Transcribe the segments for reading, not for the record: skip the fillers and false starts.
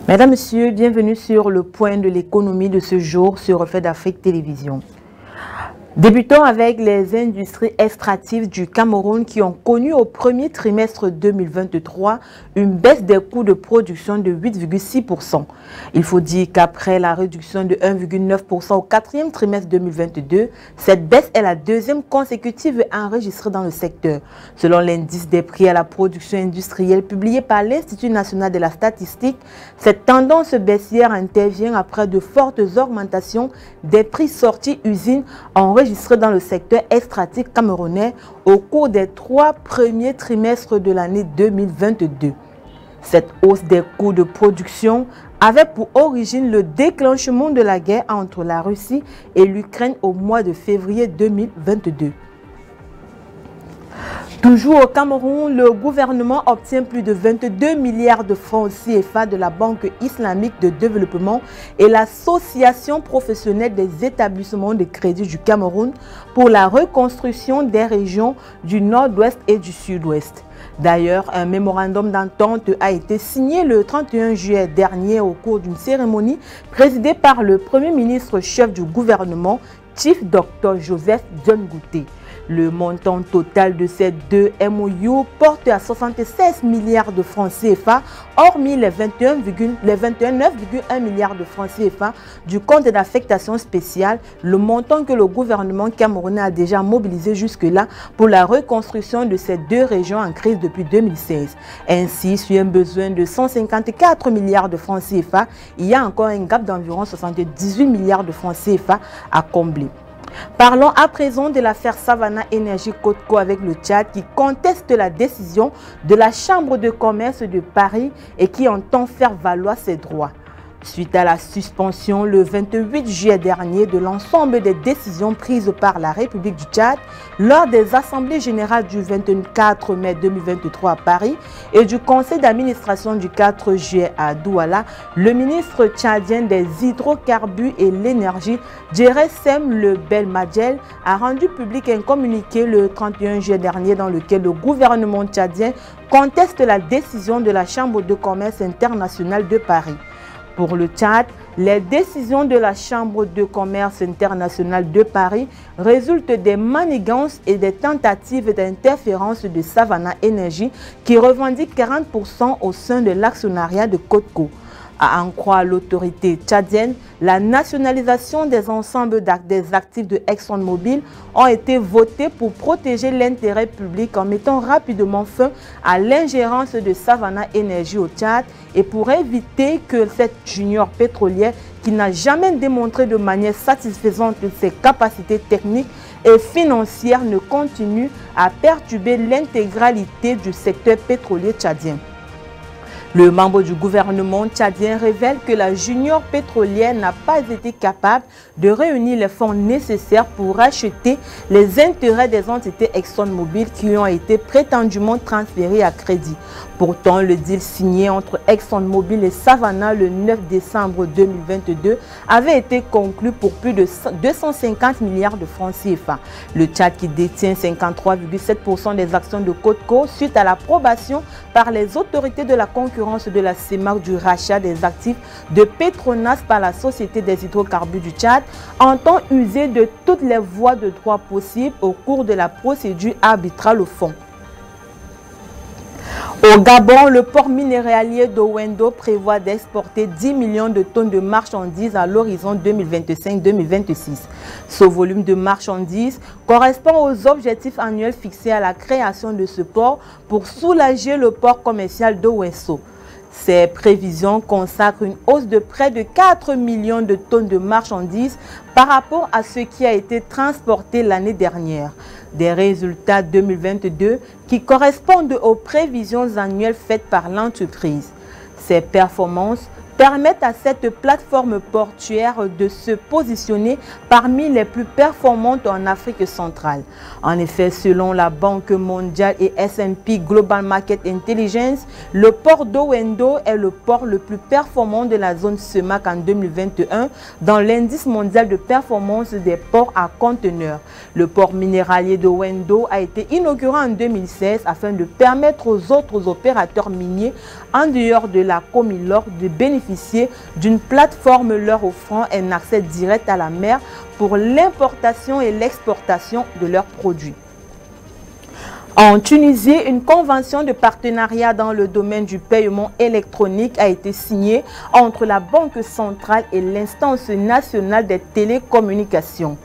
Mesdames, Messieurs, bienvenue sur le point de l'économie de ce jour sur Reflet d'Afrique Télévision. Débutons avec les industries extractives du Cameroun qui ont connu au premier trimestre 2023 une baisse des coûts de production de 8,6%. Il faut dire qu'après la réduction de 1,9% au quatrième trimestre 2022, cette baisse est la deuxième consécutive enregistrée dans le secteur. Selon l'indice des prix à la production industrielle publié par l'Institut national de la statistique, cette tendance baissière intervient après de fortes augmentations des prix sortis usines enregistrés dans le secteur extractif camerounais au cours des 3 premiers trimestres de l'année 2022. Cette hausse des coûts de production avait pour origine le déclenchement de la guerre entre la Russie et l'Ukraine au mois de février 2022. Toujours au Cameroun, le gouvernement obtient plus de 22 milliards de francs CFA de la Banque islamique de développement et l'Association professionnelle des établissements de crédit du Cameroun pour la reconstruction des régions du nord-ouest et du sud-ouest. D'ailleurs, un mémorandum d'entente a été signé le 31 juillet dernier au cours d'une cérémonie présidée par le Premier ministre chef du gouvernement, Chief Dr Joseph John Gouté. Le montant total de ces deux MOU porte à 76 milliards de francs CFA, hormis les 29,1 milliards de francs CFA du compte d'affectation spéciale, le montant que le gouvernement camerounais a déjà mobilisé jusque-là pour la reconstruction de ces deux régions en crise depuis 2016. Ainsi, sur un besoin de 154 milliards de francs CFA, il y a encore un gap d'environ 78 milliards de francs CFA à combler. Parlons à présent de l'affaire Savannah Énergie Codco avec le Tchad qui conteste la décision de la Chambre de commerce de Paris et qui entend faire valoir ses droits. Suite à la suspension le 28 juillet dernier de l'ensemble des décisions prises par la République du Tchad lors des assemblées générales du 24 mai 2023 à Paris et du conseil d'administration du 4 juillet à Douala, le ministre tchadien des hydrocarbures et l'énergie, Djeressem Le Belmadjel, a rendu public un communiqué le 31 juillet dernier dans lequel le gouvernement tchadien conteste la décision de la Chambre de commerce internationale de Paris. Pour le Tchad, les décisions de la Chambre de commerce internationale de Paris résultent des manigances et des tentatives d'interférence de Savannah Énergie qui revendique 40% au sein de l'actionnariat de Codco. À en croire l'autorité tchadienne, la nationalisation des ensembles des actifs de ExxonMobil ont été votés pour protéger l'intérêt public en mettant rapidement fin à l'ingérence de Savannah Énergie au Tchad et pour éviter que cette junior pétrolière qui n'a jamais démontré de manière satisfaisante ses capacités techniques et financières ne continue à perturber l'intégralité du secteur pétrolier tchadien. Le membre du gouvernement tchadien révèle que la junior pétrolière n'a pas été capable de réunir les fonds nécessaires pour racheter les intérêts des entités ExxonMobil qui ont été prétendument transférés à crédit. Pourtant, le deal signé entre ExxonMobil et Savannah le 9 décembre 2022 avait été conclu pour plus de 250 milliards de francs CFA. Le Tchad qui détient 53,7% des actions de Codco suite à l'approbation par les autorités de la concurrence de la CEMAC du rachat des actifs de Petronas par la Société des hydrocarbures du Tchad, entend user de toutes les voies de droit possibles au cours de la procédure arbitrale au fond. Au Gabon, le port minéralier d'Owendo prévoit d'exporter 10 millions de tonnes de marchandises à l'horizon 2025-2026. Ce volume de marchandises correspond aux objectifs annuels fixés à la création de ce port pour soulager le port commercial d'Owesso. Ces prévisions consacrent une hausse de près de 4 millions de tonnes de marchandises par rapport à ce qui a été transporté l'année dernière. Des résultats 2022 qui correspondent aux prévisions annuelles faites par l'entreprise. Ces performances permettent à cette plateforme portuaire de se positionner parmi les plus performantes en Afrique centrale. En effet, selon la Banque mondiale et S&P Global Market Intelligence, le port d'Owendo est le port le plus performant de la zone CEMAC en 2021 dans l'indice mondial de performance des ports à conteneurs. Le port minéralier d'Owendo a été inauguré en 2016 afin de permettre aux autres opérateurs miniers en dehors de la Comilor de bénéficier bénéficier d'une plateforme leur offrant un accès direct à la mer pour l'importation et l'exportation de leurs produits. En Tunisie, une convention de partenariat dans le domaine du paiement électronique a été signée entre la Banque centrale et l'Instance nationale des télécommunications.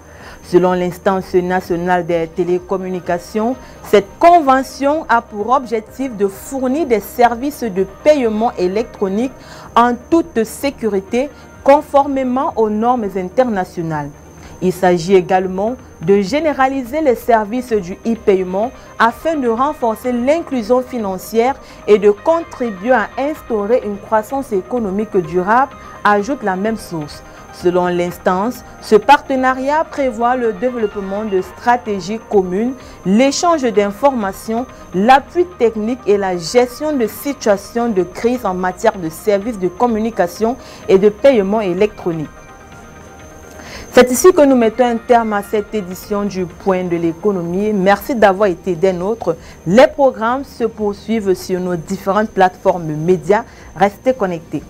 Selon l'Instance nationale des télécommunications, cette convention a pour objectif de fournir des services de paiement électronique en toute sécurité, conformément aux normes internationales. Il s'agit également de généraliser les services du e-paiement afin de renforcer l'inclusion financière et de contribuer à instaurer une croissance économique durable, ajoute la même source. Selon l'instance, ce partenariat prévoit le développement de stratégies communes, l'échange d'informations, l'appui technique et la gestion de situations de crise en matière de services de communication et de paiement électronique. C'est ici que nous mettons un terme à cette édition du Point de l'économie. Merci d'avoir été des nôtres. Les programmes se poursuivent sur nos différentes plateformes médias. Restez connectés.